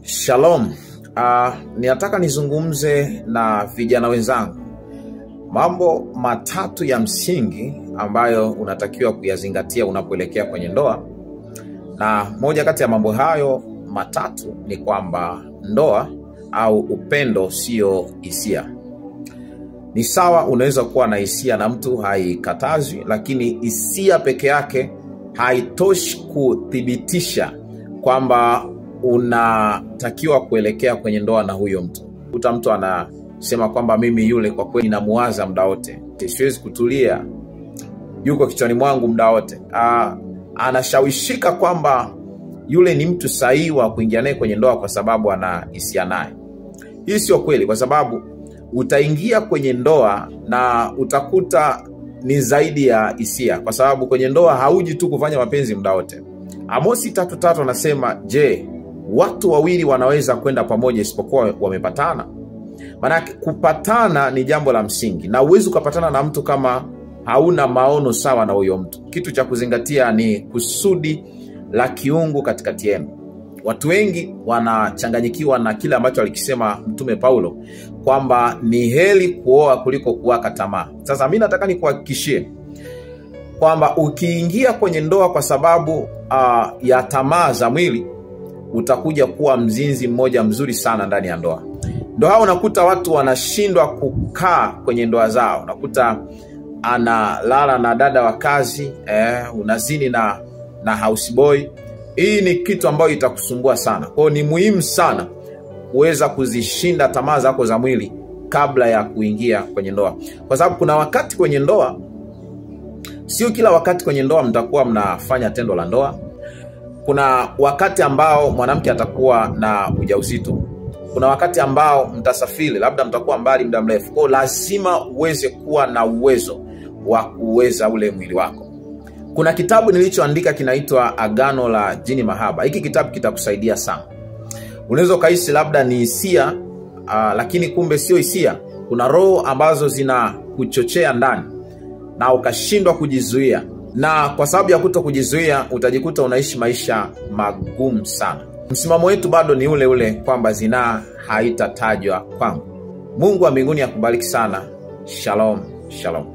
Shalom. Ninataka nizungumze na vijana wenzangu mambo matatu ya msingi ambayo unatakiwa kuyazingatia unapoelekea kwenye ndoa. Na moja kati ya mambo hayo matatu ni kwamba ndoa au upendo sio hisia. Ni sawa, unaweza kuwa na hisia na mtu, haikatazwi, lakini hisia peke yake haitoshi kuthibitisha kwamba unatakiwa kuelekea kwenye ndoa na huyo mtu. Kuta mtu anasema kwamba mimi yule kwa kweli namuwaza muda wote, siwezi kutulia, yuko kichwani mwangu muda wote. Anashawishika kwamba yule ni mtu sahihi wa kuingia naye kwenye ndoa kwa sababu ana hisia naye. Hii sio kweli, kwa sababu utaingia kwenye ndoa na utakuta ni zaidi ya hisia, kwa sababu kwenye ndoa hauji tu kufanya mapenzi muda wote. Amosi 3:3 anasema, je, watu wawili wanaweza kwenda pamoja isipokuwa wamepatana? Maana kupatana ni jambo la msingi, na uwezo kupatana na mtu kama hauna maono sawa na huyo mtu. Kitu cha kuzingatia ni kusudi la kiungu katikati yenu. Watu wengi wanachanganyikiwa na kile ambacho alikisema Mtume Paulo kwamba ni heri kuoa kuliko kuwaka tamaa. Sasa mimi nataka nikuhakikishie kwamba ukiingia kwenye ndoa kwa sababu ya tamaa za mwili, utakuja kuwa mzinzi mmoja mzuri sana ndani ya ndoa. Ndio hao unakuta watu wanashindwa kukaa kwenye ndoa zao. Unakuta analala na dada wa kazi, unazini na houseboy. Hii ni kitu ambayo itakusumbua sana. Kwa hiyo ni muhimu sana kuweza kuzishinda tamaa zako za mwili kabla ya kuingia kwenye ndoa. Kwa sababu kuna wakati kwenye ndoa, sio kila wakati kwenye ndoa mtakuwa mnafanya tendo la ndoa. Kuna wakati ambao mwanamke atakuwa na ujauzito. Kuna wakati ambao mtasafiri, labda mtakuwa mbali muda mrefu. Kwa lazima uweze kuwa na uwezo wa kuweza ule mwili wako. Kuna kitabu nilichoandika kinaitwa Agano la Jini Mahaba. Hiki kitabu kitakusaidia sana. Unaweza kuhisi labda ni hisia, lakini kumbe sio hisia. Kuna roho ambazo zinakuchochea ndani na ukashindwa kujizuia. Na kwa sababu ya kutokujizuia utajikuta unaishi maisha magumu sana. Msimamo wetu bado ni ule ule kwamba zinaa haitatajwa kwangu. Mungu wa mbinguni akubariki sana. Shalom, shalom.